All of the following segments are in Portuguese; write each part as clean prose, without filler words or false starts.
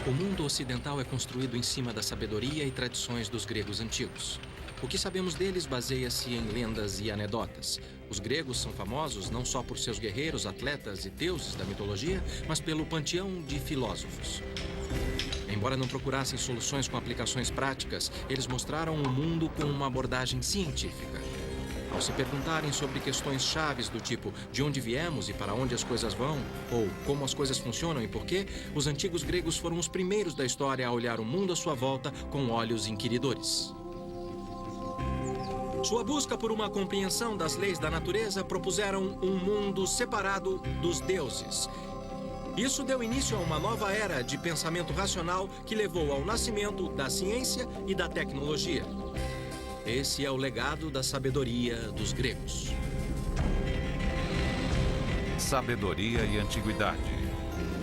O mundo ocidental é construído em cima da sabedoria e tradições dos gregos antigos. O que sabemos deles baseia-se em lendas e anedotas. Os gregos são famosos não só por seus guerreiros, atletas e deuses da mitologia, mas pelo panteão de filósofos. Embora não procurassem soluções com aplicações práticas, eles mostraram o mundo com uma abordagem científica. Ao se perguntarem sobre questões chaves do tipo de onde viemos e para onde as coisas vão, ou como as coisas funcionam e por quê, os antigos gregos foram os primeiros da história a olhar o mundo à sua volta com olhos inquiridores. Sua busca por uma compreensão das leis da natureza propuseram um mundo separado dos deuses. Isso deu início a uma nova era de pensamento racional que levou ao nascimento da ciência e da tecnologia. Esse é o legado da sabedoria dos gregos. Sabedoria e antiguidade.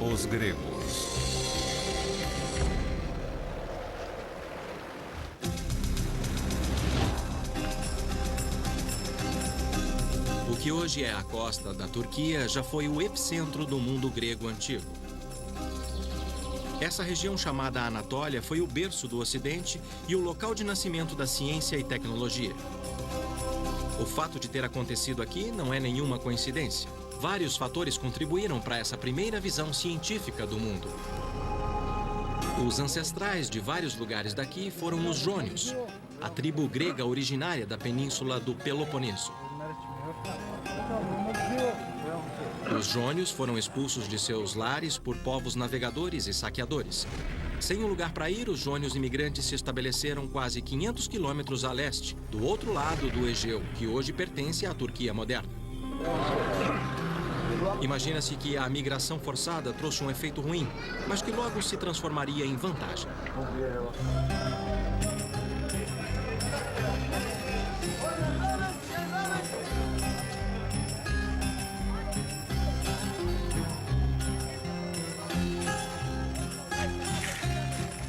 Os gregos. O que hoje é a costa da Turquia já foi o epicentro do mundo grego antigo. Essa região chamada Anatólia foi o berço do Ocidente e o local de nascimento da ciência e tecnologia. O fato de ter acontecido aqui não é nenhuma coincidência. Vários fatores contribuíram para essa primeira visão científica do mundo. Os ancestrais de vários lugares daqui foram os jônios, a tribo grega originária da península do Peloponeso. Os jônios foram expulsos de seus lares por povos navegadores e saqueadores. Sem um lugar para ir, os jônios imigrantes se estabeleceram quase 500 quilômetros a leste, do outro lado do Egeu, que hoje pertence à Turquia moderna. Imagina-se que a migração forçada trouxe um efeito ruim, mas que logo se transformaria em vantagem.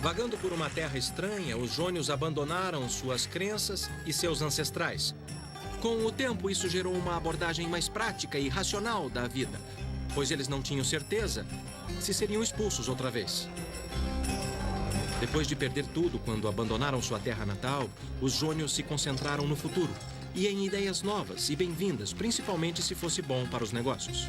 Vagando por uma terra estranha, os jônios abandonaram suas crenças e seus ancestrais. Com o tempo, isso gerou uma abordagem mais prática e racional da vida, pois eles não tinham certeza se seriam expulsos outra vez. Depois de perder tudo quando abandonaram sua terra natal, os jônios se concentraram no futuro e em ideias novas e bem-vindas, principalmente se fosse bom para os negócios.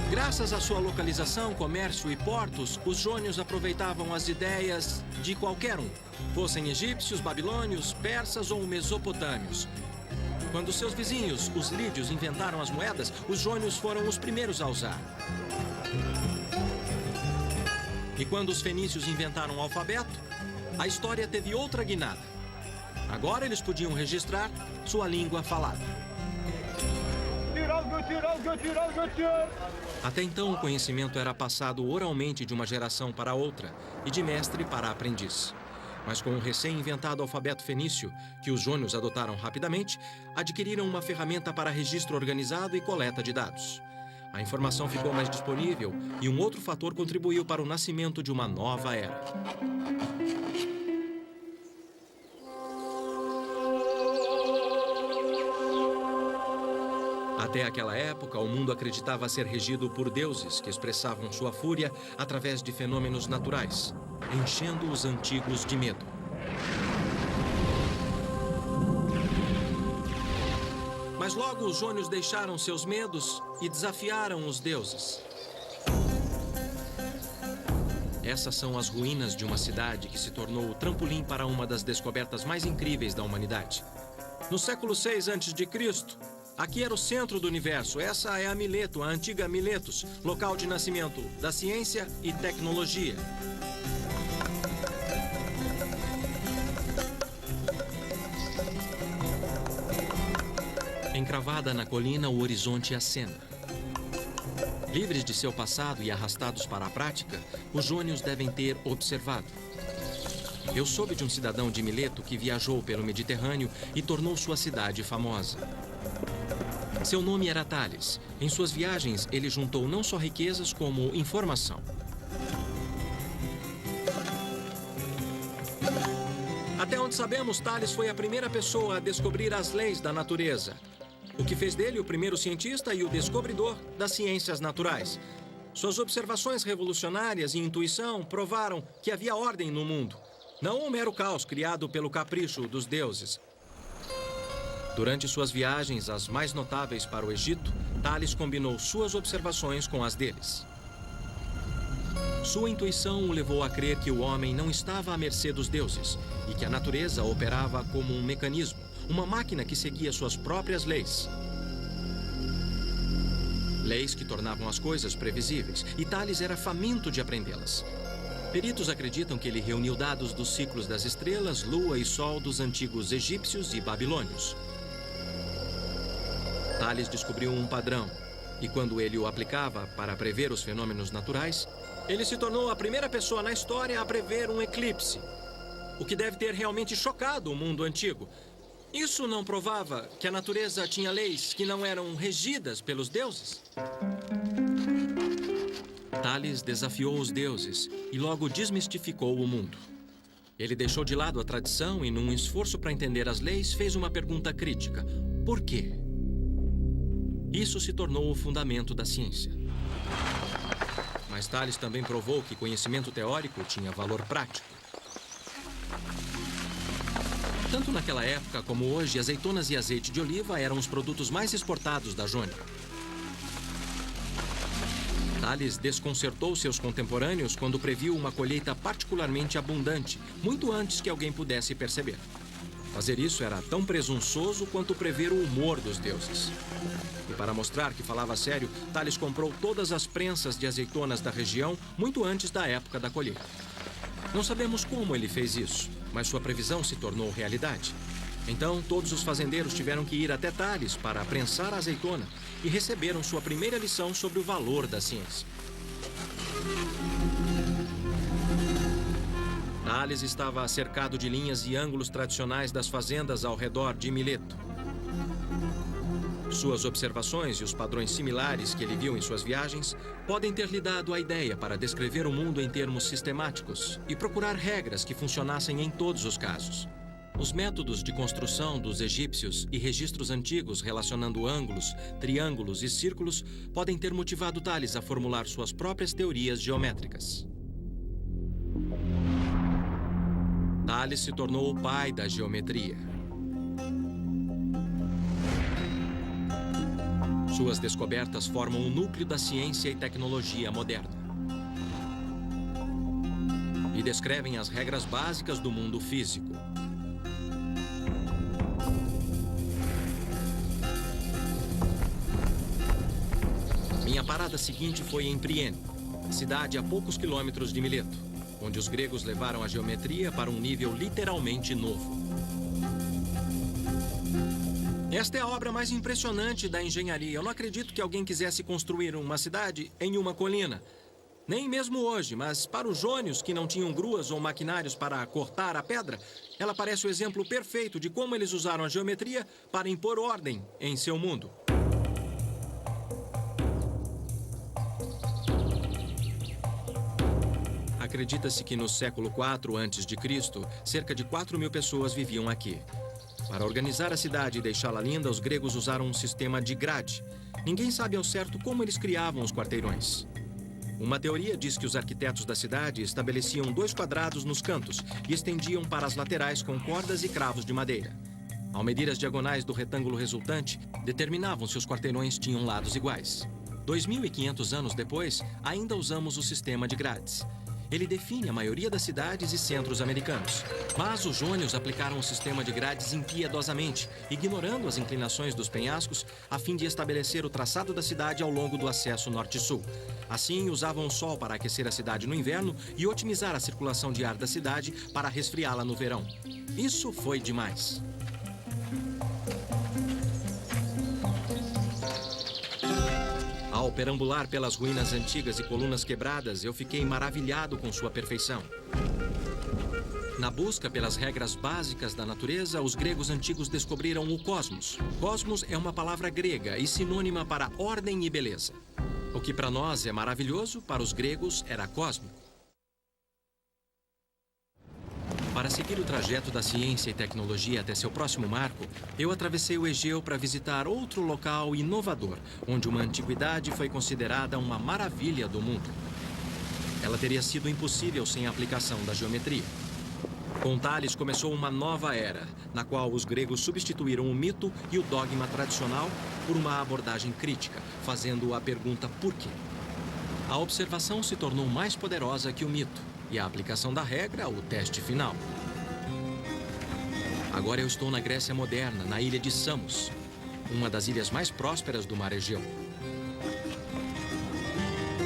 Graças à sua localização, comércio e portos, os jônios aproveitavam as ideias de qualquer um, fossem egípcios, babilônios, persas ou mesopotâmios. Quando seus vizinhos, os lídios, inventaram as moedas, os jônios foram os primeiros a usar. E quando os fenícios inventaram o alfabeto, a história teve outra guinada. Agora eles podiam registrar sua língua falada. Até então, o conhecimento era passado oralmente de uma geração para outra e de mestre para aprendiz. Mas com o recém-inventado alfabeto fenício, que os jônios adotaram rapidamente, adquiriram uma ferramenta para registro organizado e coleta de dados. A informação ficou mais disponível e um outro fator contribuiu para o nascimento de uma nova era. Até aquela época, o mundo acreditava ser regido por deuses que expressavam sua fúria através de fenômenos naturais, enchendo os antigos de medo. Mas logo os jônios deixaram seus medos e desafiaram os deuses. Essas são as ruínas de uma cidade que se tornou o trampolim para uma das descobertas mais incríveis da humanidade. No século VI a.C., aqui era o centro do universo. Essa é a Mileto, a antiga Miletos, local de nascimento da ciência e tecnologia. Encravada na colina, o horizonte acena. Livres de seu passado e arrastados para a prática, os jônios devem ter observado. Eu soube de um cidadão de Mileto que viajou pelo Mediterrâneo e tornou sua cidade famosa. Seu nome era Tales. Em suas viagens, ele juntou não só riquezas, como informação. Até onde sabemos, Tales foi a primeira pessoa a descobrir as leis da natureza. o que fez dele o primeiro cientista e o descobridor das ciências naturais. Suas observações revolucionárias e intuição provaram que havia ordem no mundo, não um mero caos criado pelo capricho dos deuses. Durante suas viagens, as mais notáveis para o Egito, Tales combinou suas observações com as deles. Sua intuição o levou a crer que o homem não estava à mercê dos deuses e que a natureza operava como um mecanismo, uma máquina que seguia suas próprias leis. Leis que tornavam as coisas previsíveis, e Tales era faminto de aprendê-las. Peritos acreditam que ele reuniu dados dos ciclos das estrelas, lua e sol dos antigos egípcios e babilônios. Tales descobriu um padrão, e quando ele o aplicava para prever os fenômenos naturais, ele se tornou a primeira pessoa na história a prever um eclipse, o que deve ter realmente chocado o mundo antigo. Isso não provava que a natureza tinha leis que não eram regidas pelos deuses? Tales desafiou os deuses e logo desmistificou o mundo. Ele deixou de lado a tradição e, num esforço para entender as leis, fez uma pergunta crítica: por quê? Isso se tornou o fundamento da ciência. Mas Tales também provou que conhecimento teórico tinha valor prático. Tanto naquela época como hoje, azeitonas e azeite de oliva eram os produtos mais exportados da Jônia. Tales desconcertou seus contemporâneos quando previu uma colheita particularmente abundante, muito antes que alguém pudesse perceber. Fazer isso era tão presunçoso quanto prever o humor dos deuses. E para mostrar que falava sério, Tales comprou todas as prensas de azeitonas da região muito antes da época da colheita. Não sabemos como ele fez isso, mas sua previsão se tornou realidade. Então, todos os fazendeiros tiveram que ir até Tales para prensar a azeitona e receberam sua primeira lição sobre o valor da ciência. Tales estava cercado de linhas e ângulos tradicionais das fazendas ao redor de Mileto. Suas observações e os padrões similares que ele viu em suas viagens podem ter lhe dado a ideia para descrever o mundo em termos sistemáticos e procurar regras que funcionassem em todos os casos. Os métodos de construção dos egípcios e registros antigos relacionando ângulos, triângulos e círculos podem ter motivado Tales a formular suas próprias teorias geométricas. Tales se tornou o pai da geometria. Suas descobertas formam o núcleo da ciência e tecnologia moderna. E descrevem as regras básicas do mundo físico. Minha parada seguinte foi em Priene, cidade a poucos quilômetros de Mileto, onde os gregos levaram a geometria para um nível literalmente novo. Esta é a obra mais impressionante da engenharia. Eu não acredito que alguém quisesse construir uma cidade em uma colina. Nem mesmo hoje, mas para os jônios que não tinham gruas ou maquinários para cortar a pedra, ela parece o exemplo perfeito de como eles usaram a geometria para impor ordem em seu mundo. Acredita-se que no século IV a.C., cerca de 4.000 pessoas viviam aqui. Para organizar a cidade e deixá-la linda, os gregos usaram um sistema de grade. Ninguém sabe ao certo como eles criavam os quarteirões. Uma teoria diz que os arquitetos da cidade estabeleciam 2 quadrados nos cantos e estendiam para as laterais com cordas e cravos de madeira. Ao medir as diagonais do retângulo resultante, determinavam se os quarteirões tinham lados iguais. 2.500 anos depois, ainda usamos o sistema de grades. Ele define a maioria das cidades e centros americanos. Mas os jônios aplicaram o sistema de grades impiedosamente, ignorando as inclinações dos penhascos, a fim de estabelecer o traçado da cidade ao longo do acesso norte-sul. Assim, usavam o sol para aquecer a cidade no inverno e otimizar a circulação de ar da cidade para resfriá-la no verão. Isso foi demais. Ao perambular pelas ruínas antigas e colunas quebradas, eu fiquei maravilhado com sua perfeição. Na busca pelas regras básicas da natureza, os gregos antigos descobriram o cosmos. Cosmos é uma palavra grega e sinônima para ordem e beleza. O que para nós é maravilhoso, para os gregos era cósmico. Para seguir o trajeto da ciência e tecnologia até seu próximo marco, eu atravessei o Egeu para visitar outro local inovador, onde uma antiguidade foi considerada uma maravilha do mundo. Ela teria sido impossível sem a aplicação da geometria. Com Tales começou uma nova era, na qual os gregos substituíram o mito e o dogma tradicional por uma abordagem crítica, fazendo a pergunta por quê. A observação se tornou mais poderosa que o mito, e a aplicação da regra, o teste final. Agora eu estou na Grécia moderna, na ilha de Samos, uma das ilhas mais prósperas do mar Egeu.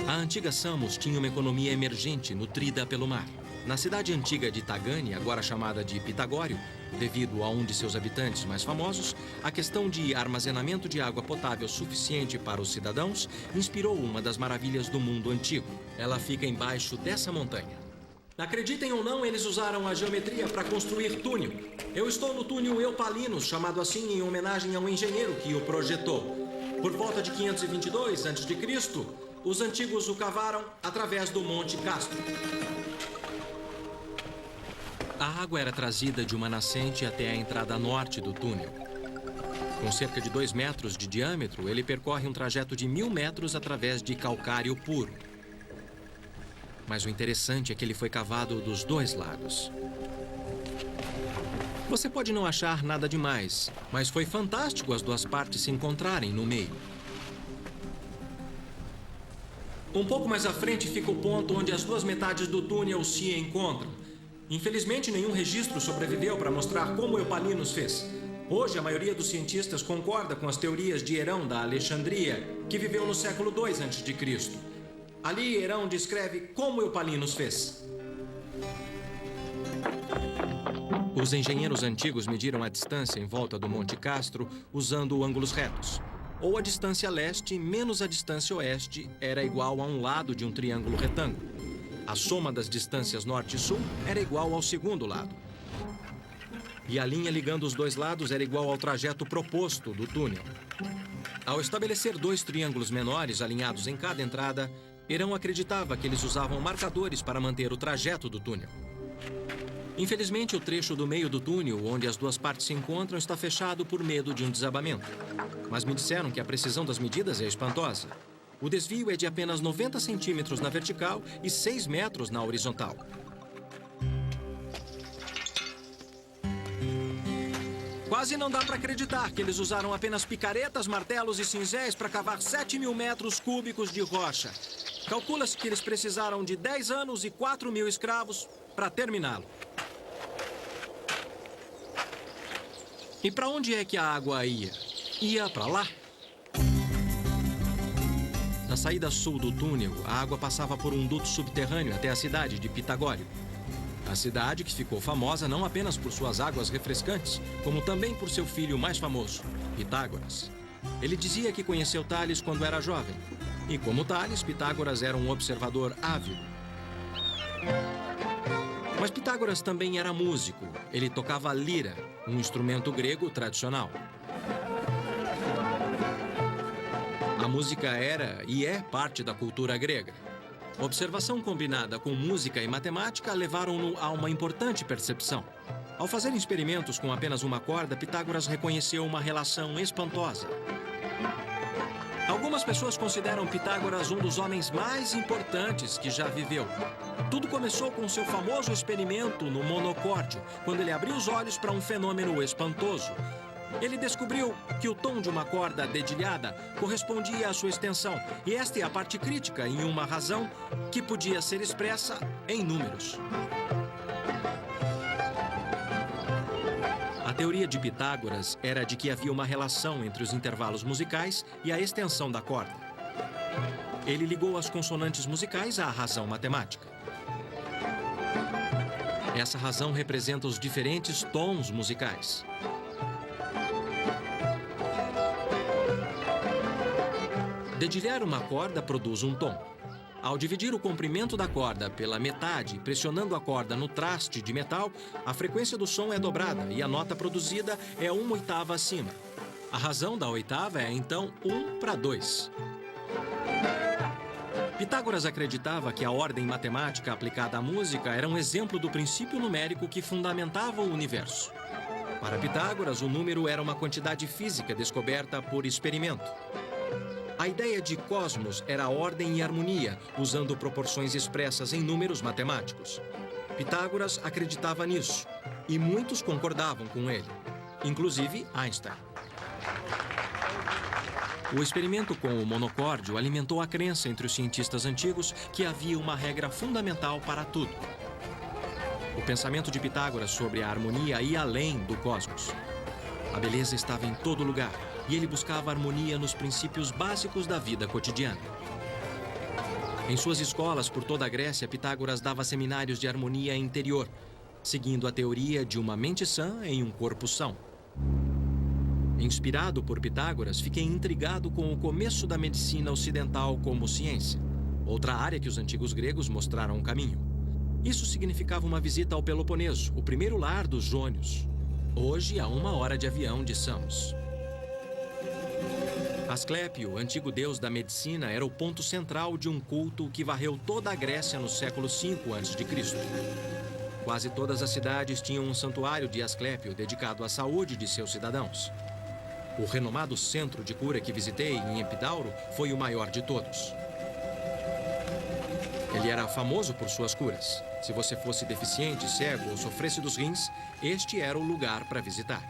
A antiga Samos tinha uma economia emergente nutrida pelo mar. Na cidade antiga de Tagane, agora chamada de Pitagório, devido a um de seus habitantes mais famosos, a questão de armazenamento de água potável suficiente para os cidadãos inspirou uma das maravilhas do mundo antigo. Ela fica embaixo dessa montanha. Acreditem ou não, eles usaram a geometria para construir túnel. Eu estou no túnel Eupalinos, chamado assim em homenagem ao engenheiro que o projetou. Por volta de 522 a.C., os antigos o cavaram através do Monte Castro. A água era trazida de uma nascente até a entrada norte do túnel. Com cerca de 2 metros de diâmetro, ele percorre um trajeto de 1000 metros através de calcário puro. Mas o interessante é que ele foi cavado dos 2 lados. Você pode não achar nada demais, mas foi fantástico as 2 partes se encontrarem no meio. Um pouco mais à frente fica o ponto onde as 2 metades do túnel se encontram. Infelizmente, nenhum registro sobreviveu para mostrar como Eupalinos fez. Hoje, a maioria dos cientistas concorda com as teorias de Herão da Alexandria, que viveu no século II a.C. Ali, Herão descreve como Eupalinos fez. Os engenheiros antigos mediram a distância em volta do Monte Castro usando ângulos retos. Ou a distância leste menos a distância oeste era igual a um lado de um triângulo retângulo. A soma das distâncias norte e sul era igual ao segundo lado. E a linha ligando os 2 lados era igual ao trajeto proposto do túnel. Ao estabelecer 2 triângulos menores alinhados em cada entrada, Herão acreditava que eles usavam marcadores para manter o trajeto do túnel. Infelizmente, o trecho do meio do túnel, onde as 2 partes se encontram, está fechado por medo de um desabamento. Mas me disseram que a precisão das medidas é espantosa. O desvio é de apenas 90 centímetros na vertical e 6 metros na horizontal. Quase não dá para acreditar que eles usaram apenas picaretas, martelos e cinzéis para cavar 7.000 metros cúbicos de rocha. Calcula-se que eles precisaram de 10 anos e 4.000 escravos para terminá-lo. E para onde é que a água ia? Ia para lá? Na saída sul do túnel, a água passava por um duto subterrâneo até a cidade de Pitagório. A cidade que ficou famosa não apenas por suas águas refrescantes, como também por seu filho mais famoso, Pitágoras. Ele dizia que conheceu Tales quando era jovem. E como Tales, Pitágoras era um observador ávido. Mas Pitágoras também era músico. Ele tocava a lira, um instrumento grego tradicional. A música era e é parte da cultura grega. Observação combinada com música e matemática levaram-no a uma importante percepção. Ao fazer experimentos com apenas uma corda, Pitágoras reconheceu uma relação espantosa. Algumas pessoas consideram Pitágoras um dos homens mais importantes que já viveu. Tudo começou com seu famoso experimento no monocórdio, quando ele abriu os olhos para um fenômeno espantoso. Ele descobriu que o tom de uma corda dedilhada correspondia à sua extensão, e esta é a parte crítica em uma razão que podia ser expressa em números. A teoria de Pitágoras era de que havia uma relação entre os intervalos musicais e a extensão da corda. Ele ligou as consonantes musicais à razão matemática. Essa razão representa os diferentes tons musicais. Dedilhar uma corda produz um tom. Ao dividir o comprimento da corda pela metade, pressionando a corda no traste de metal, a frequência do som é dobrada e a nota produzida é 1/8 acima. A razão da oitava é, então, 1/2. Pitágoras acreditava que a ordem matemática aplicada à música era um exemplo do princípio numérico que fundamentava o universo. Para Pitágoras, o número era uma quantidade física descoberta por experimento. A ideia de cosmos era ordem e harmonia, usando proporções expressas em números matemáticos. Pitágoras acreditava nisso, e muitos concordavam com ele, inclusive Einstein. O experimento com o monocórdio alimentou a crença entre os cientistas antigos que havia uma regra fundamental para tudo. O pensamento de Pitágoras sobre a harmonia ia além do cosmos. A beleza estava em todo lugar, e ele buscava harmonia nos princípios básicos da vida cotidiana. Em suas escolas por toda a Grécia, Pitágoras dava seminários de harmonia interior, seguindo a teoria de uma mente sã em um corpo são. Inspirado por Pitágoras, fiquei intrigado com o começo da medicina ocidental como ciência, outra área que os antigos gregos mostraram o caminho. Isso significava uma visita ao Peloponeso, o primeiro lar dos jônios, hoje a 1 hora de avião de Samos. Asclépio, antigo deus da medicina, era o ponto central de um culto que varreu toda a Grécia no século V a.C. Quase todas as cidades tinham um santuário de Asclépio dedicado à saúde de seus cidadãos. O renomado centro de cura que visitei em Epidauro foi o maior de todos. Ele era famoso por suas curas. Se você fosse deficiente, cego ou sofresse dos rins, este era o lugar para visitar.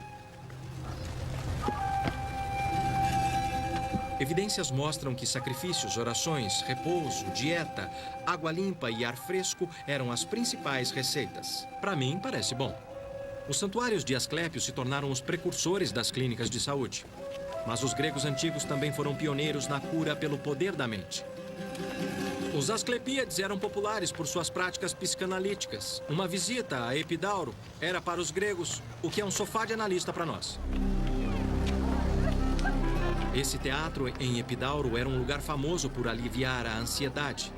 Evidências mostram que sacrifícios, orações, repouso, dieta, água limpa e ar fresco eram as principais receitas. Para mim, parece bom. Os santuários de Asclépio se tornaram os precursores das clínicas de saúde. Mas os gregos antigos também foram pioneiros na cura pelo poder da mente. Os Asclepíades eram populares por suas práticas psicanalíticas. Uma visita a Epidauro era para os gregos o que é um sofá de analista para nós. Esse teatro em Epidauro era um lugar famoso por aliviar a ansiedade.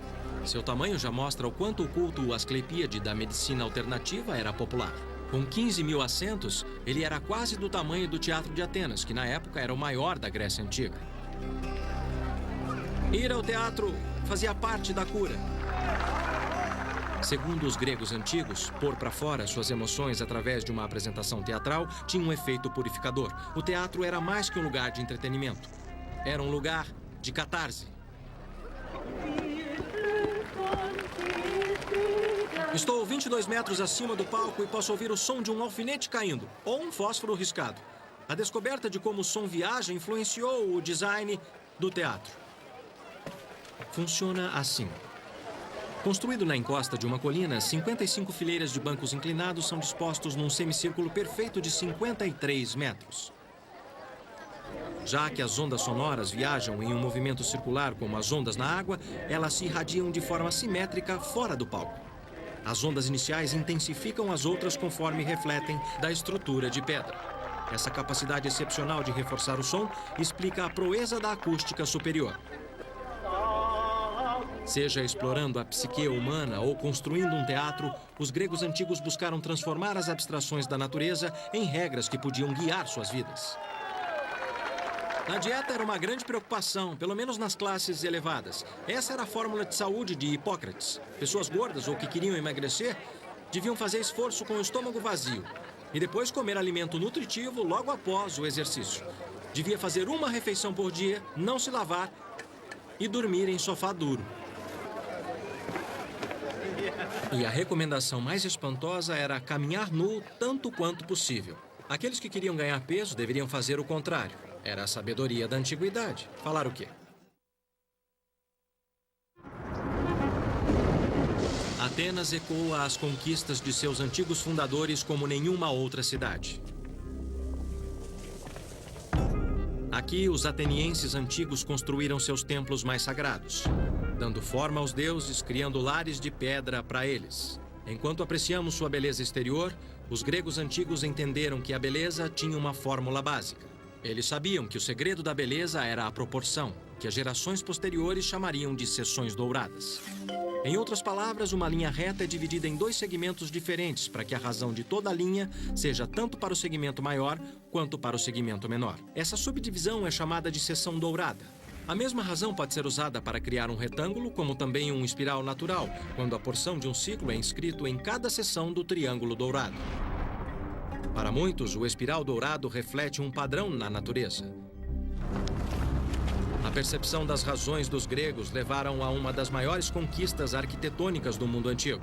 Seu tamanho já mostra o quanto o culto asclepíade da medicina alternativa era popular. Com 15 mil assentos, ele era quase do tamanho do Teatro de Atenas, que na época era o maior da Grécia Antiga. Ir ao teatro fazia parte da cura. Segundo os gregos antigos, pôr para fora suas emoções através de uma apresentação teatral tinha um efeito purificador. O teatro era mais que um lugar de entretenimento. Era um lugar de catarse. Estou 22 metros acima do palco e posso ouvir o som de um alfinete caindo, ou um fósforo riscado. A descoberta de como o som viaja influenciou o design do teatro. Funciona assim. Construído na encosta de uma colina, 55 fileiras de bancos inclinados são dispostos num semicírculo perfeito de 53 metros. Já que as ondas sonoras viajam em um movimento circular como as ondas na água, elas se irradiam de forma simétrica fora do palco. As ondas iniciais intensificam as outras conforme refletem da estrutura de pedra. Essa capacidade excepcional de reforçar o som explica a proeza da acústica superior. Seja explorando a psique humana ou construindo um teatro, os gregos antigos buscaram transformar as abstrações da natureza em regras que podiam guiar suas vidas. A dieta era uma grande preocupação, pelo menos nas classes elevadas. Essa era a fórmula de saúde de Hipócrates. Pessoas gordas ou que queriam emagrecer deviam fazer esforço com o estômago vazio e depois comer alimento nutritivo logo após o exercício. Devia fazer uma refeição por dia, não se lavar e dormir em sofá duro. E a recomendação mais espantosa era caminhar nu tanto quanto possível. Aqueles que queriam ganhar peso deveriam fazer o contrário. Era a sabedoria da antiguidade. Falar o quê? Atenas ecoa as conquistas de seus antigos fundadores como nenhuma outra cidade. Aqui, os atenienses antigos construíram seus templos mais sagrados, dando forma aos deuses, criando lares de pedra para eles. Enquanto apreciamos sua beleza exterior, os gregos antigos entenderam que a beleza tinha uma fórmula básica. Eles sabiam que o segredo da beleza era a proporção, que as gerações posteriores chamariam de seções douradas. Em outras palavras, uma linha reta é dividida em 2 segmentos diferentes para que a razão de toda a linha seja tanto para o segmento maior quanto para o segmento menor. Essa subdivisão é chamada de seção dourada. A mesma razão pode ser usada para criar um retângulo, como também um espiral natural, quando a porção de um ciclo é inscrito em cada seção do triângulo dourado. Para muitos, o espiral dourado reflete um padrão na natureza. A percepção das razões dos gregos levaram a uma das maiores conquistas arquitetônicas do mundo antigo.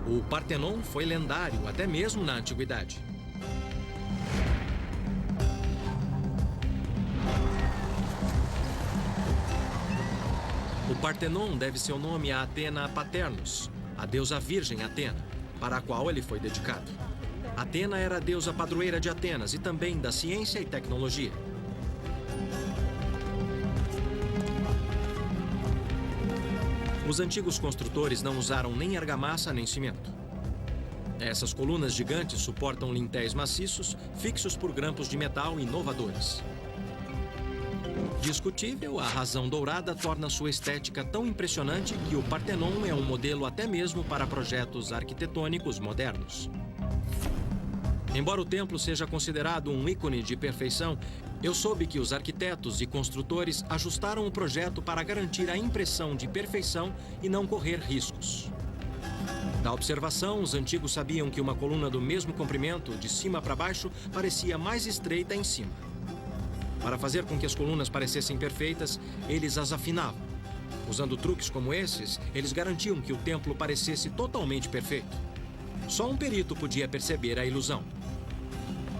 O Partenon foi lendário até mesmo na antiguidade. O Partenon deve seu nome a Atena Paternus, a deusa virgem Atena, para a qual ele foi dedicado. Atena era a deusa padroeira de Atenas e também da ciência e tecnologia. Os antigos construtores não usaram nem argamassa nem cimento. Essas colunas gigantes suportam lintéis maciços, fixos por grampos de metal inovadores. Discutível, a razão dourada torna sua estética tão impressionante que o Partenon é um modelo até mesmo para projetos arquitetônicos modernos. Embora o templo seja considerado um ícone de perfeição, eu soube que os arquitetos e construtores ajustaram o projeto para garantir a impressão de perfeição e não correr riscos. Da observação, os antigos sabiam que uma coluna do mesmo comprimento, de cima para baixo, parecia mais estreita em cima. Para fazer com que as colunas parecessem perfeitas, eles as afinavam. Usando truques como esses, eles garantiam que o templo parecesse totalmente perfeito. Só um perito podia perceber a ilusão.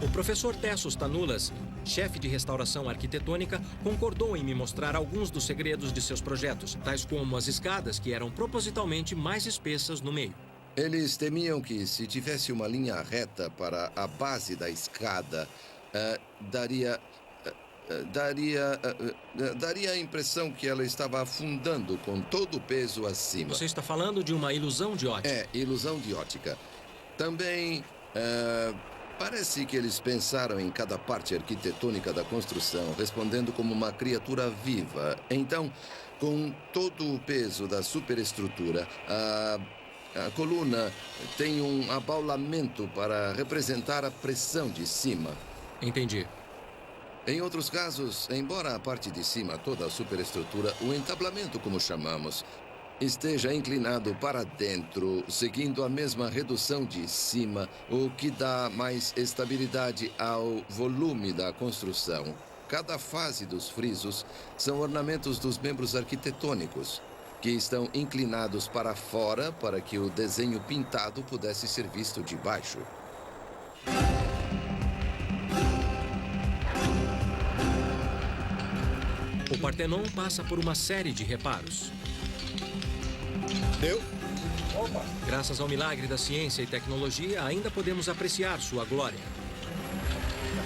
O professor Tessos Tanulas, chefe de restauração arquitetônica, concordou em me mostrar alguns dos segredos de seus projetos, tais como as escadas, que eram propositalmente mais espessas no meio. Eles temiam que, se tivesse uma linha reta para a base da escada, daria a impressão que ela estava afundando com todo o peso acima. Você está falando de uma ilusão de ótica? É, ilusão de ótica. Também, parece que eles pensaram em cada parte arquitetônica da construção, respondendo como uma criatura viva. Então, com todo o peso da superestrutura, a coluna tem um abaulamento para representar a pressão de cima. Entendi. Em outros casos, embora a parte de cima, toda a superestrutura, o entablamento, como chamamos, esteja inclinado para dentro, seguindo a mesma redução de cima, o que dá mais estabilidade ao volume da construção. Cada fase dos frisos são ornamentos dos membros arquitetônicos, que estão inclinados para fora para que o desenho pintado pudesse ser visto de baixo. O Partenon passa por uma série de reparos. Graças ao milagre da ciência e tecnologia, ainda podemos apreciar sua glória.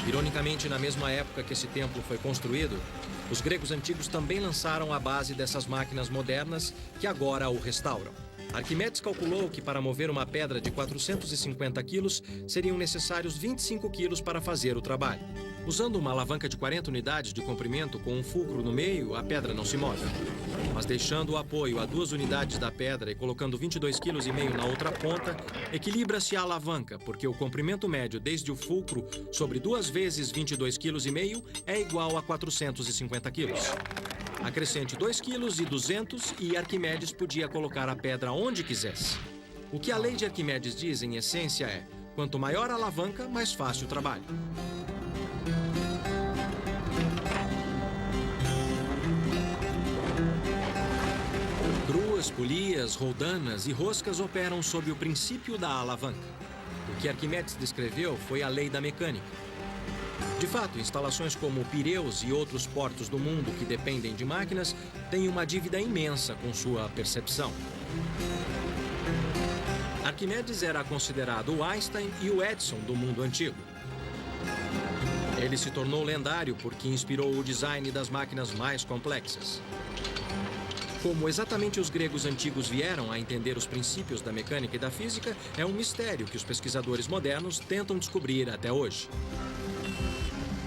Ironicamente, na mesma época que esse templo foi construído, os gregos antigos também lançaram a base dessas máquinas modernas que agora o restauram. Arquimedes calculou que para mover uma pedra de 450 quilos, seriam necessários 25 quilos para fazer o trabalho. Usando uma alavanca de 40 unidades de comprimento com um fulcro no meio, a pedra não se move. Mas deixando o apoio a 2 unidades da pedra e colocando 22,5 kg na outra ponta, equilibra-se a alavanca, porque o comprimento médio desde o fulcro sobre 2 vezes 22,5 kg é igual a 450 kg. Acrescente 2,2 kg e Arquimedes podia colocar a pedra onde quisesse. O que a lei de Arquimedes diz, em essência, é: quanto maior a alavanca, mais fácil o trabalho. Gruas, polias, roldanas e roscas operam sob o princípio da alavanca. O que Arquimedes descreveu foi a lei da mecânica. De fato, instalações como Pireus e outros portos do mundo que dependem de máquinas têm uma dívida imensa com sua percepção. Arquimedes era considerado o Einstein e o Edison do mundo antigo. Ele se tornou lendário porque inspirou o design das máquinas mais complexas. Como exatamente os gregos antigos vieram a entender os princípios da mecânica e da física, é um mistério que os pesquisadores modernos tentam descobrir até hoje.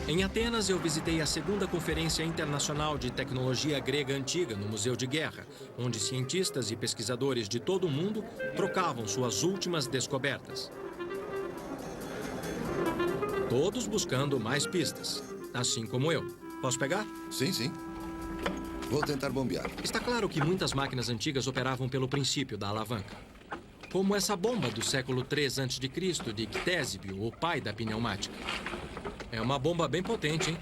Em Atenas, eu visitei a segunda Conferência Internacional de Tecnologia Grega Antiga no Museu de Guerra, onde cientistas e pesquisadores de todo o mundo trocavam suas últimas descobertas. Todos buscando mais pistas, assim como eu. Posso pegar? Sim, sim. Vou tentar bombear. Está claro que muitas máquinas antigas operavam pelo princípio da alavanca. Como essa bomba do século III a.C. de Ctésibio, o pai da pneumática. É uma bomba bem potente, hein?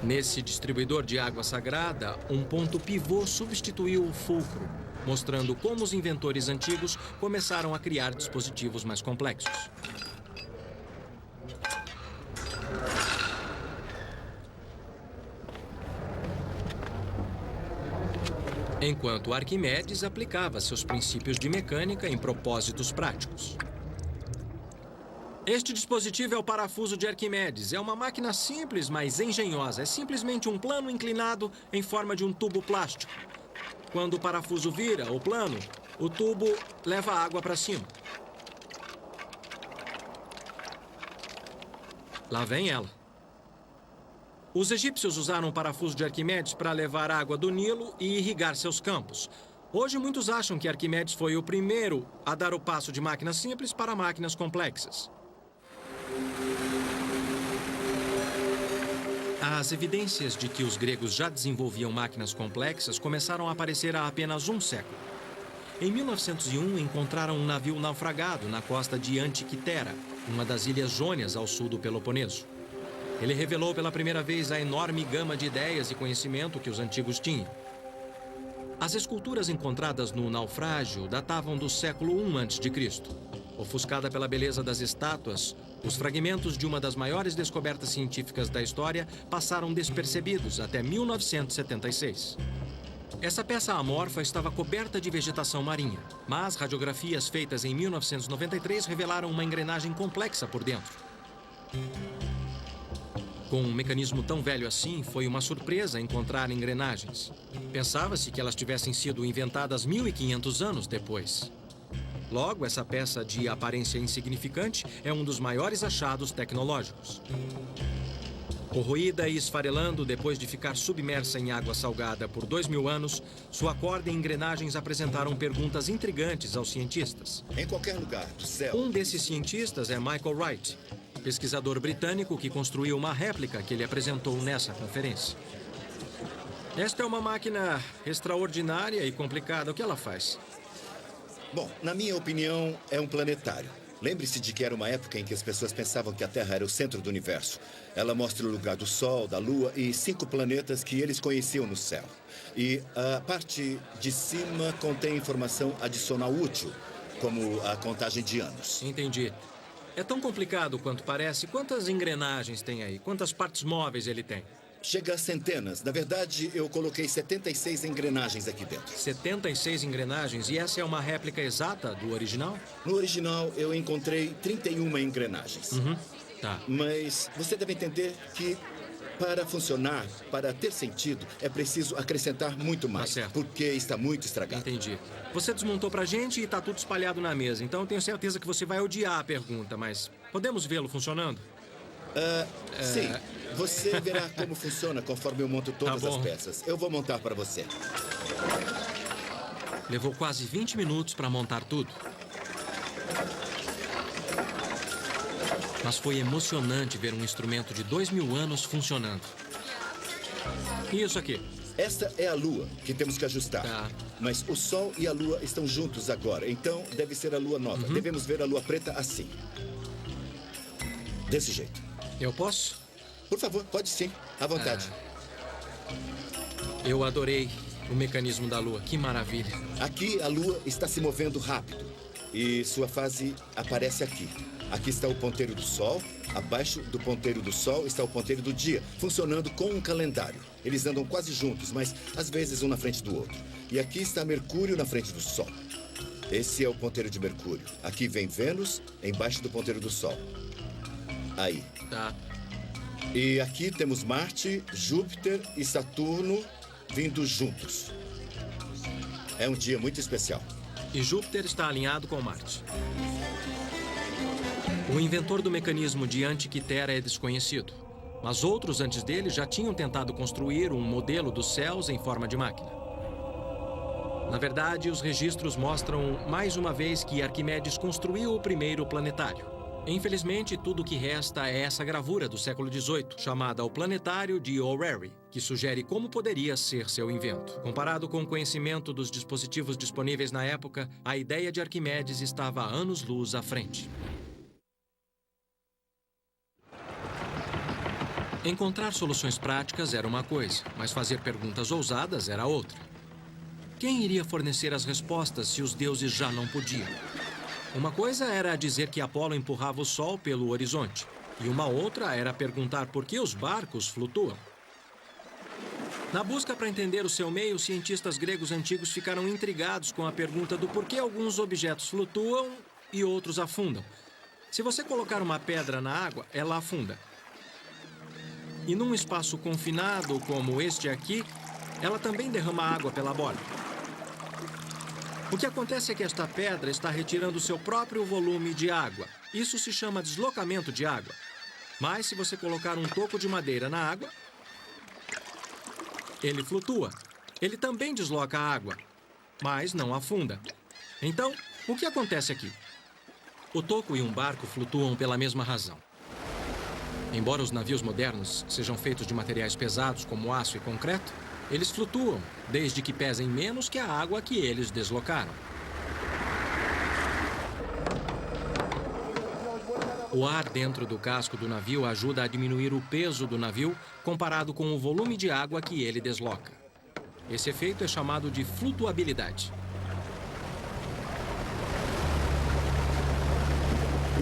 Nesse distribuidor de água sagrada, um ponto pivô substituiu o fulcro, mostrando como os inventores antigos começaram a criar dispositivos mais complexos. Enquanto Arquimedes aplicava seus princípios de mecânica em propósitos práticos. Este dispositivo é o parafuso de Arquimedes. É uma máquina simples, mas engenhosa. É simplesmente um plano inclinado em forma de um tubo plástico. Quando o parafuso vira, o plano, o tubo leva a água para cima. Lá vem ela. Os egípcios usaram o parafuso de Arquimedes para levar água do Nilo e irrigar seus campos. Hoje, muitos acham que Arquimedes foi o primeiro a dar o passo de máquinas simples para máquinas complexas. As evidências de que os gregos já desenvolviam máquinas complexas começaram a aparecer há apenas um século. Em 1901, encontraram um navio naufragado na costa de Antiquitera, uma das ilhas Jônias ao sul do Peloponeso. Ele revelou pela primeira vez a enorme gama de ideias e conhecimento que os antigos tinham. As esculturas encontradas no naufrágio datavam do século I a.C. Ofuscada pela beleza das estátuas, os fragmentos de uma das maiores descobertas científicas da história passaram despercebidos até 1976. Essa peça amorfa estava coberta de vegetação marinha, mas radiografias feitas em 1993 revelaram uma engrenagem complexa por dentro. Com um mecanismo tão velho assim, foi uma surpresa encontrar engrenagens. Pensava-se que elas tivessem sido inventadas 1.500 anos depois. Logo, essa peça de aparência insignificante é um dos maiores achados tecnológicos. Corroída e esfarelando depois de ficar submersa em água salgada por 2.000 anos, sua corda e engrenagens apresentaram perguntas intrigantes aos cientistas. Em qualquer lugar do céu... Um desses cientistas é Michael Wright, pesquisador britânico que construiu uma réplica que ele apresentou nessa conferência. Esta é uma máquina extraordinária e complicada. O que ela faz? Bom, na minha opinião, é um planetário. Lembre-se de que era uma época em que as pessoas pensavam que a Terra era o centro do universo. Ela mostra o lugar do Sol, da Lua e 5 planetas que eles conheciam no céu. E a parte de cima contém informação adicional útil, como a contagem de anos. Entendi. É tão complicado quanto parece. Quantas engrenagens tem aí? Quantas partes móveis ele tem? Chega a centenas. Na verdade, eu coloquei 76 engrenagens aqui dentro. 76 engrenagens? E essa é uma réplica exata do original? No original, eu encontrei 31 engrenagens. Tá. Mas você deve entender que, para funcionar, para ter sentido, é preciso acrescentar muito mais. Tá certo. Porque está muito estragado. Entendi. Você desmontou pra gente e tá tudo espalhado na mesa. Então eu tenho certeza que você vai odiar a pergunta, mas podemos vê-lo funcionando? Sim. Você verá como funciona conforme eu monto todas as peças. Eu vou montar para você. Levou quase 20 minutos para montar tudo. Mas foi emocionante ver um instrumento de 2.000 anos funcionando. E isso aqui? Esta é a Lua, que temos que ajustar. Tá. Mas o Sol e a Lua estão juntos agora, então deve ser a Lua nova. Devemos ver a Lua preta assim. Desse jeito. Eu posso? Por favor, pode sim. À vontade. Eu adorei o mecanismo da Lua. Que maravilha. Aqui a Lua está se movendo rápido. E sua fase aparece aqui. Aqui está o ponteiro do Sol. Abaixo do ponteiro do Sol está o ponteiro do dia, funcionando com um calendário. Eles andam quase juntos, mas às vezes um na frente do outro. E aqui está Mercúrio na frente do Sol. Esse é o ponteiro de Mercúrio. Aqui vem Vênus, embaixo do ponteiro do Sol. Aí. Tá. E aqui temos Marte, Júpiter e Saturno vindo juntos. É um dia muito especial. E Júpiter está alinhado com Marte. O inventor do mecanismo de Antiquitera é desconhecido, mas outros antes dele já tinham tentado construir um modelo dos céus em forma de máquina. Na verdade, os registros mostram mais uma vez que Arquimedes construiu o primeiro planetário. Infelizmente, tudo o que resta é essa gravura do século XVIII, chamada O Planetário de O'Rary, que sugere como poderia ser seu invento. Comparado com o conhecimento dos dispositivos disponíveis na época, a ideia de Arquimedes estava anos-luz à frente. Encontrar soluções práticas era uma coisa, mas fazer perguntas ousadas era outra. Quem iria fornecer as respostas se os deuses já não podiam? Uma coisa era dizer que Apolo empurrava o Sol pelo horizonte, e uma outra era perguntar por que os barcos flutuam. Na busca para entender o seu meio, os cientistas gregos antigos ficaram intrigados com a pergunta do porquê alguns objetos flutuam e outros afundam. Se você colocar uma pedra na água, ela afunda. E num espaço confinado como este aqui, ela também derrama água pela borda. O que acontece é que esta pedra está retirando seu próprio volume de água. Isso se chama deslocamento de água. Mas se você colocar um toco de madeira na água, ele flutua. Ele também desloca a água, mas não afunda. Então, o que acontece aqui? O toco e um barco flutuam pela mesma razão. Embora os navios modernos sejam feitos de materiais pesados como aço e concreto, eles flutuam, desde que pesem menos que a água que eles deslocaram. O ar dentro do casco do navio ajuda a diminuir o peso do navio comparado com o volume de água que ele desloca. Esse efeito é chamado de flutuabilidade.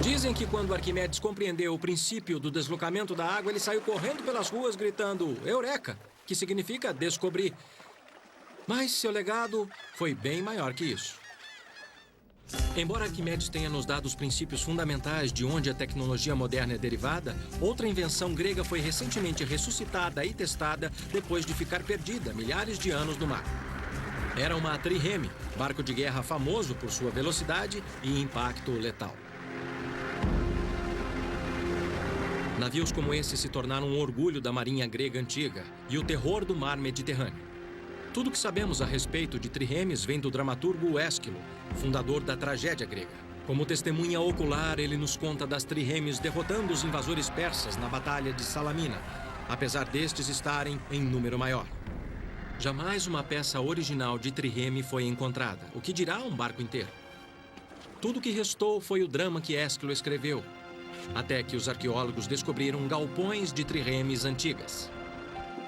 Dizem que quando Arquimedes compreendeu o princípio do deslocamento da água, ele saiu correndo pelas ruas gritando Eureka, que significa descobrir. Mas seu legado foi bem maior que isso. Embora Arquimedes tenha nos dado os princípios fundamentais de onde a tecnologia moderna é derivada, outra invenção grega foi recentemente ressuscitada e testada depois de ficar perdida milhares de anos no mar. Era uma trireme, barco de guerra famoso por sua velocidade e impacto letal. Navios como esse se tornaram um orgulho da marinha grega antiga e o terror do mar Mediterrâneo. Tudo o que sabemos a respeito de triremes vem do dramaturgo Ésquilo, fundador da tragédia grega. Como testemunha ocular, ele nos conta das triremes derrotando os invasores persas na Batalha de Salamina, apesar destes estarem em número maior. Jamais uma peça original de trireme foi encontrada, o que dirá um barco inteiro. Tudo o que restou foi o drama que Ésquilo escreveu, até que os arqueólogos descobriram galpões de triremes antigas.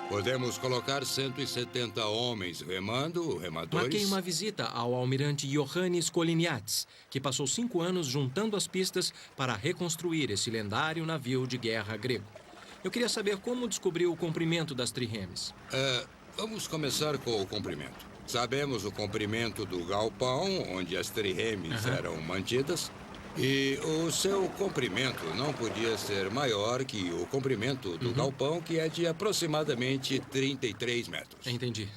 Podemos colocar 170 homens remando, remadores... Marquei uma visita ao almirante Iohannis Koliniatis, que passou 5 anos juntando as pistas para reconstruir esse lendário navio de guerra grego. Eu queria saber como descobriu o comprimento das triremes. Vamos começar com o comprimento. Sabemos o comprimento do galpão, onde as triremes eram mantidas. E o seu comprimento não podia ser maior que o comprimento do galpão, que é de aproximadamente 33 metros. Entendi.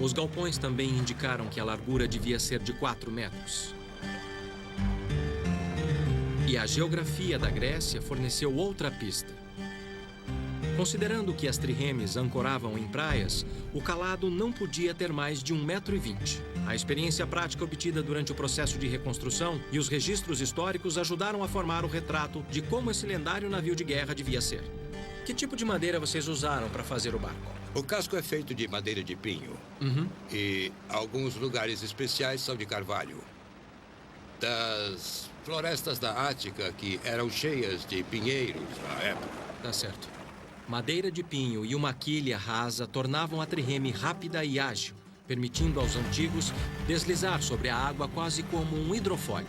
Os galpões também indicaram que a largura devia ser de 4 metros. E a geografia da Grécia forneceu outra pista. Considerando que as triremes ancoravam em praias, o calado não podia ter mais de 1,20 metro. A experiência prática obtida durante o processo de reconstrução e os registros históricos ajudaram a formar o retrato de como esse lendário navio de guerra devia ser. Que tipo de madeira vocês usaram para fazer o barco? O casco é feito de madeira de pinho. E alguns lugares especiais são de carvalho. Das florestas da Ática, que eram cheias de pinheiros na época. Tá certo. Madeira de pinho e uma quilha rasa tornavam a trireme rápida e ágil, permitindo aos antigos deslizar sobre a água quase como um hidrofólio.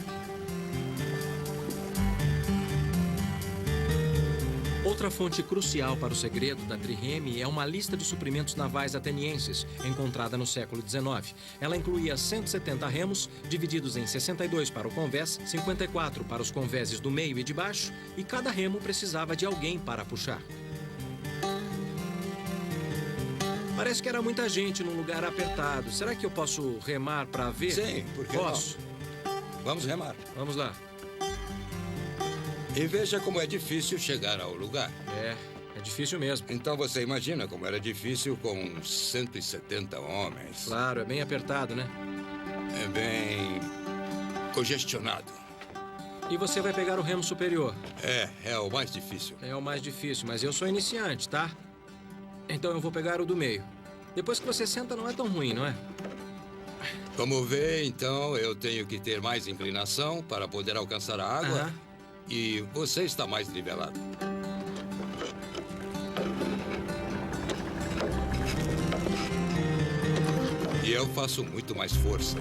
Outra fonte crucial para o segredo da trireme é uma lista de suprimentos navais atenienses, encontrada no século XIX. Ela incluía 170 remos, divididos em 62 para o convés, 54 para os convéses do meio e de baixo, e cada remo precisava de alguém para puxar. Parece que era muita gente num lugar apertado. Será que eu posso remar para ver? Sim, por que Posso? não? Vamos remar. Vamos lá. E veja como é difícil chegar ao lugar. É difícil mesmo. Então você imagina como era difícil com 170 homens. Claro, é bem apertado, né? É bem congestionado. E você vai pegar o remo superior. É o mais difícil. É o mais difícil, mas eu sou iniciante, tá? Então eu vou pegar o do meio. Depois que você senta, não é tão ruim, não é? Como vê, então, eu tenho que ter mais inclinação para poder alcançar a água. E você está mais nivelado. E eu faço muito mais força.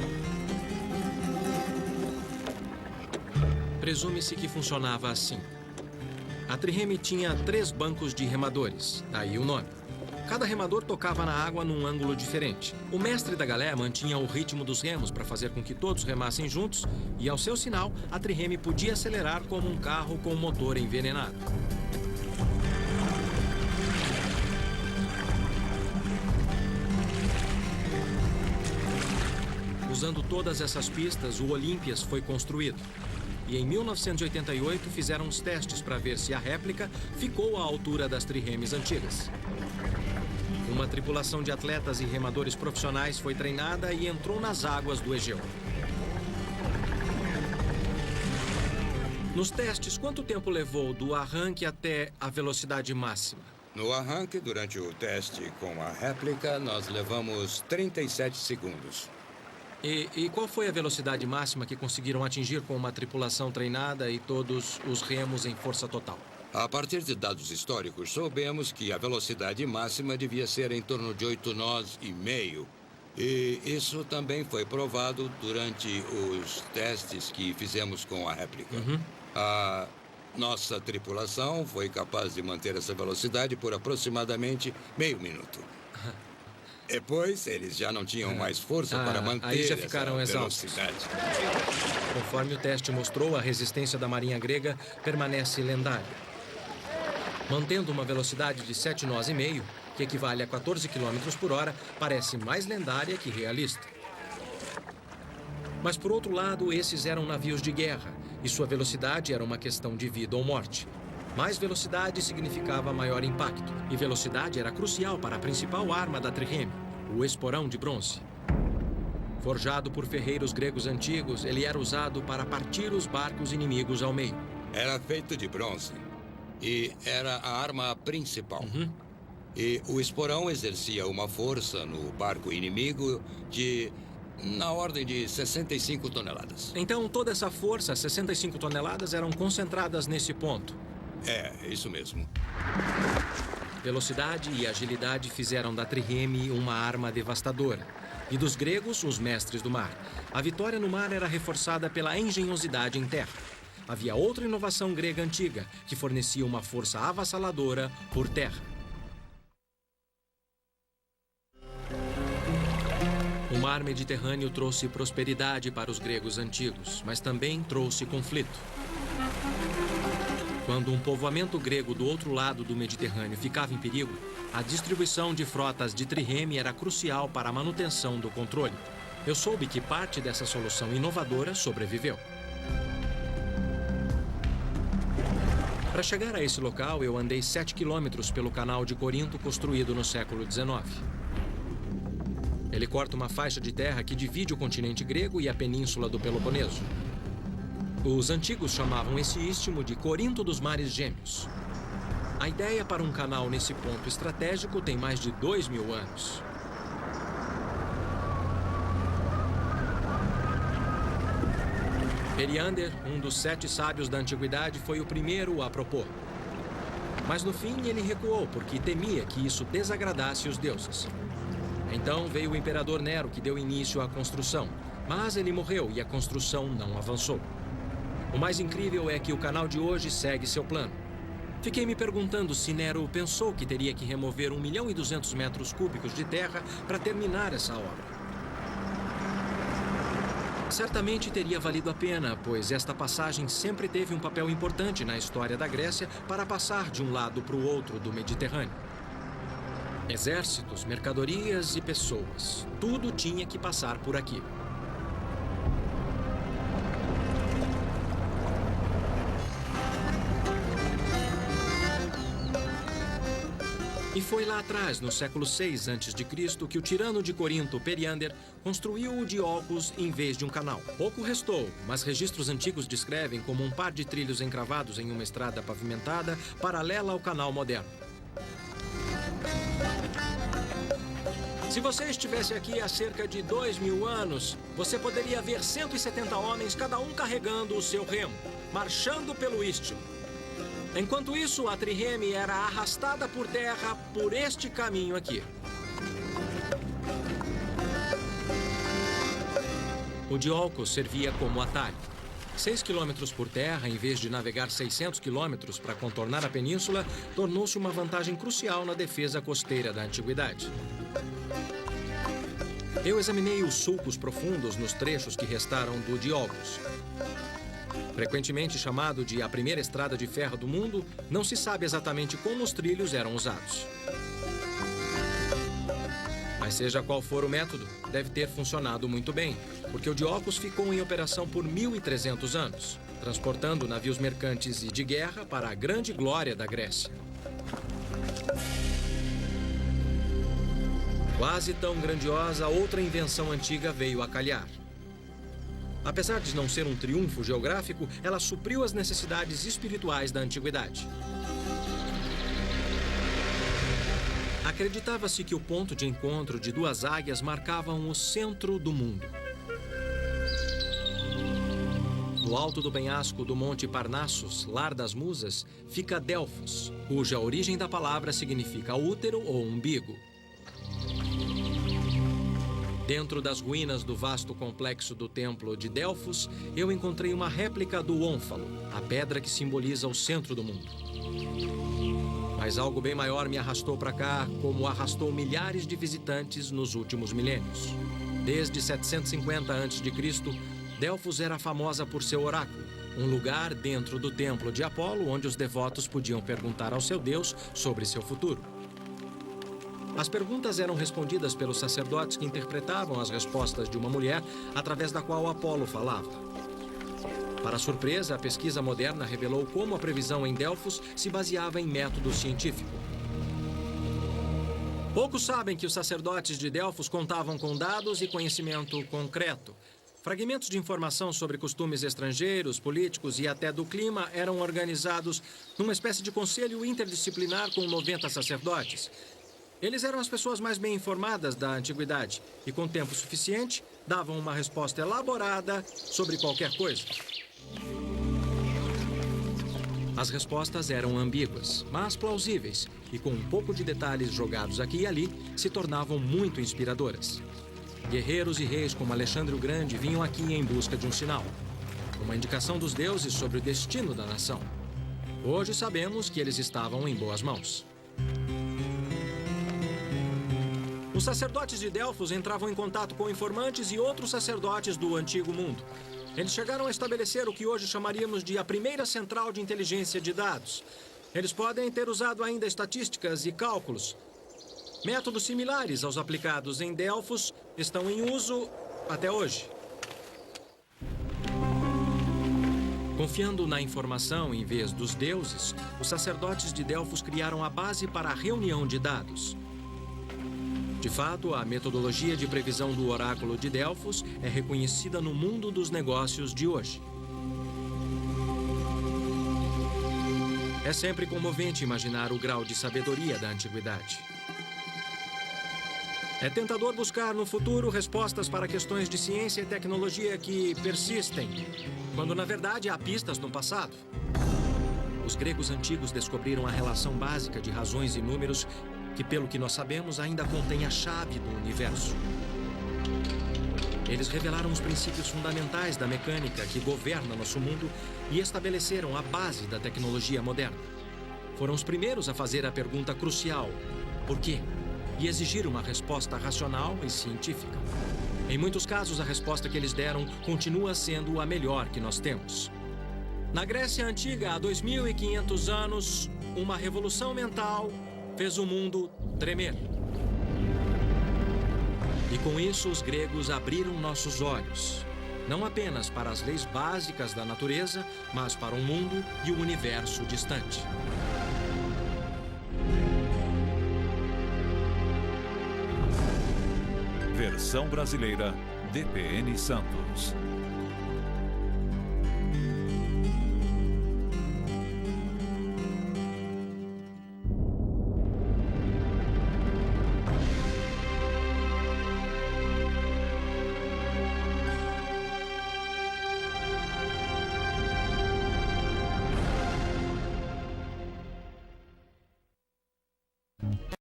Presume-se que funcionava assim. A trireme tinha 3 bancos de remadores, daí o nome. Cada remador tocava na água num ângulo diferente. O mestre da galé mantinha o ritmo dos remos para fazer com que todos remassem juntos e, ao seu sinal, a trireme podia acelerar como um carro com motor envenenado. Usando todas essas pistas, o Olympias foi construído. E em 1988 fizeram os testes para ver se a réplica ficou à altura das triremes antigas. Uma tripulação de atletas e remadores profissionais foi treinada e entrou nas águas do Egeu. Nos testes, quanto tempo levou do arranque até a velocidade máxima? No arranque, durante o teste com a réplica, nós levamos 37 segundos. E qual foi a velocidade máxima que conseguiram atingir com uma tripulação treinada e todos os remos em força total? A partir de dados históricos, soubemos que a velocidade máxima devia ser em torno de 8 nós e meio. E isso também foi provado durante os testes que fizemos com a réplica. A nossa tripulação foi capaz de manter essa velocidade por aproximadamente meio minuto. Depois, eles já não tinham mais força para manter aí já ficaram essa exaustos. velocidade. Conforme o teste mostrou, a resistência da marinha grega permanece lendária. Mantendo uma velocidade de 7 nós e meio, que equivale a 14 km por hora, parece mais lendária que realista. Mas, por outro lado, esses eram navios de guerra, e sua velocidade era uma questão de vida ou morte. Mais velocidade significava maior impacto, e velocidade era crucial para a principal arma da trireme, o esporão de bronze. Forjado por ferreiros gregos antigos, ele era usado para partir os barcos inimigos ao meio. Era feito de bronze e era a arma principal. E o esporão exercia uma força no barco inimigo na ordem de 65 toneladas. Então, toda essa força, 65 toneladas, eram concentradas nesse ponto. É, isso mesmo. Velocidade e agilidade fizeram da trireme uma arma devastadora. E dos gregos, os mestres do mar. A vitória no mar era reforçada pela engenhosidade em terra. Havia outra inovação grega antiga, que fornecia uma força avassaladora por terra. O mar Mediterrâneo trouxe prosperidade para os gregos antigos, mas também trouxe conflito. Quando um povoamento grego do outro lado do Mediterrâneo ficava em perigo, a distribuição de frotas de trireme era crucial para a manutenção do controle. Eu soube que parte dessa solução inovadora sobreviveu. Para chegar a esse local, eu andei 7 quilômetros pelo canal de Corinto construído no século XIX. Ele corta uma faixa de terra que divide o continente grego e a península do Peloponeso. Os antigos chamavam esse istmo de Corinto dos Mares Gêmeos. A ideia para um canal nesse ponto estratégico tem mais de 2000 anos. Periander, um dos 7 sábios da antiguidade, foi o primeiro a propor. Mas no fim ele recuou porque temia que isso desagradasse os deuses. Então veio o imperador Nero, que deu início à construção. Mas ele morreu e a construção não avançou. O mais incrível é que o canal de hoje segue seu plano. Fiquei me perguntando se Nero pensou que teria que remover 1.200.000 metros cúbicos de terra para terminar essa obra. Certamente teria valido a pena, pois esta passagem sempre teve um papel importante na história da Grécia para passar de um lado para o outro do Mediterrâneo. Exércitos, mercadorias e pessoas, tudo tinha que passar por aqui. E foi lá atrás, no século VI a.C., que o tirano de Corinto, Periander, construiu o Diolcos em vez de um canal. Pouco restou, mas registros antigos descrevem como um par de trilhos encravados em uma estrada pavimentada paralela ao canal moderno. Se você estivesse aqui há cerca de 2000 anos, você poderia ver 170 homens, cada um carregando o seu remo, marchando pelo istmo. Enquanto isso, a trireme era arrastada por terra por este caminho aqui. O Diolcos servia como atalho. 6 quilômetros por terra, em vez de navegar 600 quilômetros para contornar a península, tornou-se uma vantagem crucial na defesa costeira da antiguidade. Eu examinei os sulcos profundos nos trechos que restaram do Diolcos. Frequentemente chamado de a primeira estrada de ferro do mundo, não se sabe exatamente como os trilhos eram usados. Mas seja qual for o método, deve ter funcionado muito bem, porque o Diolcos ficou em operação por 1.300 anos, transportando navios mercantes e de guerra para a grande glória da Grécia. Quase tão grandiosa, outra invenção antiga veio a calhar. Apesar de não ser um triunfo geográfico, ela supriu as necessidades espirituais da antiguidade. Acreditava-se que o ponto de encontro de duas águias marcavam o centro do mundo. No alto do penhasco do Monte Parnassus, lar das musas, fica Delfos, cuja origem da palavra significa útero ou umbigo. Dentro das ruínas do vasto complexo do templo de Delfos, eu encontrei uma réplica do ônfalo, a pedra que simboliza o centro do mundo. Mas algo bem maior me arrastou para cá, como arrastou milhares de visitantes nos últimos milênios. Desde 750 a.C., Delfos era famosa por seu oráculo, um lugar dentro do templo de Apolo onde os devotos podiam perguntar ao seu deus sobre seu futuro. As perguntas eram respondidas pelos sacerdotes que interpretavam as respostas de uma mulher através da qual Apolo falava. Para surpresa, a pesquisa moderna revelou como a previsão em Delfos se baseava em método científico. Poucos sabem que os sacerdotes de Delfos contavam com dados e conhecimento concreto. Fragmentos de informação sobre costumes estrangeiros, políticos e até do clima eram organizados numa espécie de conselho interdisciplinar com 90 sacerdotes. Eles eram as pessoas mais bem informadas da antiguidade e, com tempo suficiente, davam uma resposta elaborada sobre qualquer coisa. As respostas eram ambíguas, mas plausíveis, e com um pouco de detalhes jogados aqui e ali, se tornavam muito inspiradoras. Guerreiros e reis como Alexandre o Grande vinham aqui em busca de um sinal, uma indicação dos deuses sobre o destino da nação. Hoje sabemos que eles estavam em boas mãos. Os sacerdotes de Delfos entravam em contato com informantes e outros sacerdotes do Antigo Mundo. Eles chegaram a estabelecer o que hoje chamaríamos de a primeira central de inteligência de dados. Eles podem ter usado ainda estatísticas e cálculos. Métodos similares aos aplicados em Delfos estão em uso até hoje. Confiando na informação em vez dos deuses, os sacerdotes de Delfos criaram a base para a reunião de dados. De fato, a metodologia de previsão do oráculo de Delfos é reconhecida no mundo dos negócios de hoje. É sempre comovente imaginar o grau de sabedoria da antiguidade. É tentador buscar no futuro respostas para questões de ciência e tecnologia que persistem, quando na verdade há pistas no passado. Os gregos antigos descobriram a relação básica de razões e números que, pelo que nós sabemos, ainda contém a chave do universo. Eles revelaram os princípios fundamentais da mecânica que governa nosso mundo e estabeleceram a base da tecnologia moderna. Foram os primeiros a fazer a pergunta crucial: por quê? E exigir uma resposta racional e científica. Em muitos casos, a resposta que eles deram continua sendo a melhor que nós temos. Na Grécia Antiga, há 2.500 anos, uma revolução mental fez o mundo tremer. E com isso, os gregos abriram nossos olhos, não apenas para as leis básicas da natureza, mas para um mundo e um universo distante. Versão brasileira, DPN Santos.